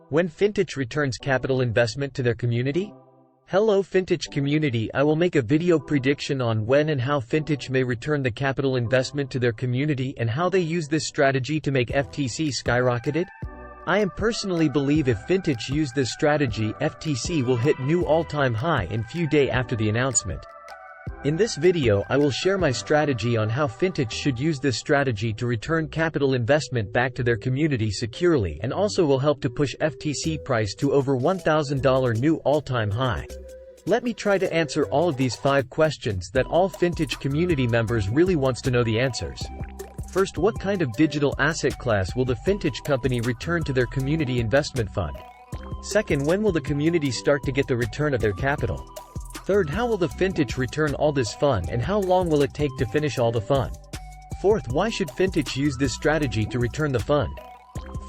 When Fintoch returns capital investment to their community? Hello Fintoch community, I will make a video prediction on when and how Fintoch may return the capital investment to their community and how they use this strategy to make FTC skyrocketed. I am personally believe if Fintoch use this strategy, FTC will hit new all-time high in few days after the announcement. In this video I will share my strategy on how Fintoch should use this strategy to return capital investment back to their community securely, and also will help to push FTC price to over $1,000 new all-time high. Let me try to answer all of these 5 questions that all Fintoch community members really wants to know the answers. First, what kind of digital asset class will the Fintoch company return to their community investment fund? Second, when will the community start to get the return of their capital? Third, how will the Fintoch return all this fund and how long will it take to finish all the fund? Fourth, why should Fintoch use this strategy to return the fund?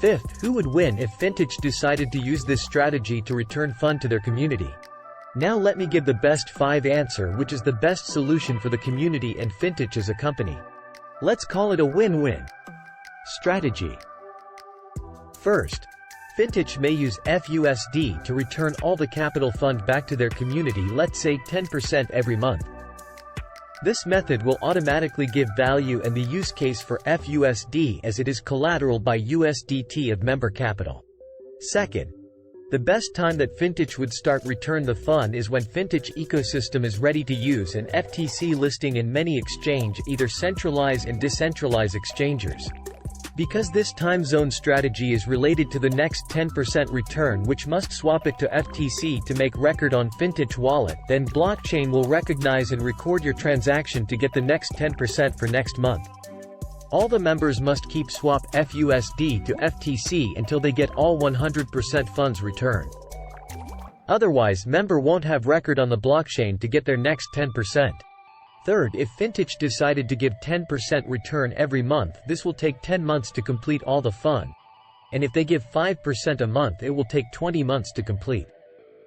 Fifth, who would win if Fintoch decided to use this strategy to return fund to their community? Now let me give the best 5 answer, which is the best solution for the community and Fintoch as a company. Let's call it a win-win strategy. First, Fintoch may use FUSD to return all the capital fund back to their community, let's say 10% every month. This method will automatically give value and the use case for FUSD as it is collateral by USDT of member capital. Second, the best time that Fintoch would start return the fund is when Fintoch ecosystem is ready to use an FTC listing in many exchange, either centralized and decentralized exchangers. Because this time zone strategy is related to the next 10% return, which must swap it to FTC to make record on Fintoch wallet, then blockchain will recognize and record your transaction to get the next 10% for next month. All the members must keep swap FUSD to FTC until they get all 100% funds returned. Otherwise, member won't have record on the blockchain to get their next 10%. Third, if Fintoch decided to give 10% return every month, this will take 10 months to complete all the fund. And if they give 5% a month, it will take 20 months to complete.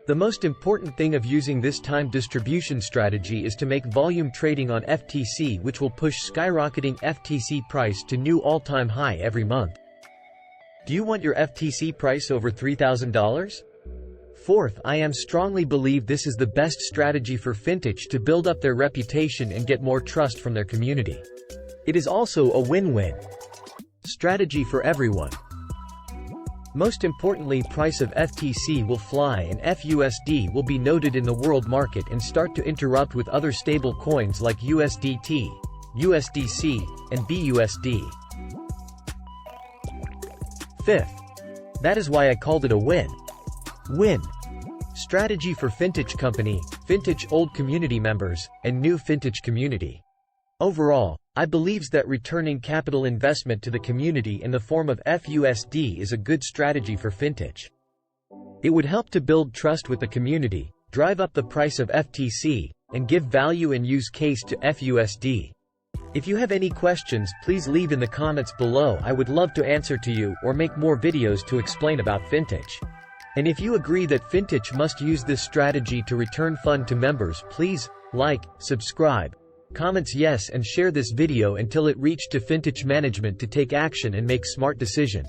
The most important thing of using this time distribution strategy is to make volume trading on FTC, which will push skyrocketing FTC price to new all-time high every month. Do you want your FTC price over $3,000? Fourth, I am strongly believe this is the best strategy for Fintoch to build up their reputation and get more trust from their community. It is also a win-win strategy for everyone. Most importantly, price of FTC will fly and FUSD will be noted in the world market and start to interrupt with other stable coins like USDT, USDC, and BUSD. Fifth, that is why I called it a win-win strategy for Fintoch company, Fintoch old community members, and new Fintoch community. Overall, I believes that returning capital investment to the community in the form of FUSD is a good strategy for Fintoch. It would help to build trust with the community, drive up the price of FTC, and give value and use case to FUSD. If you have any questions, please leave in the comments below. I would love to answer to you or make more videos to explain about Fintoch. And if you agree that Fintoch must use this strategy to return fund to members, please like, subscribe, comments yes, and share this video until it reach to Fintoch management to take action and make smart decision.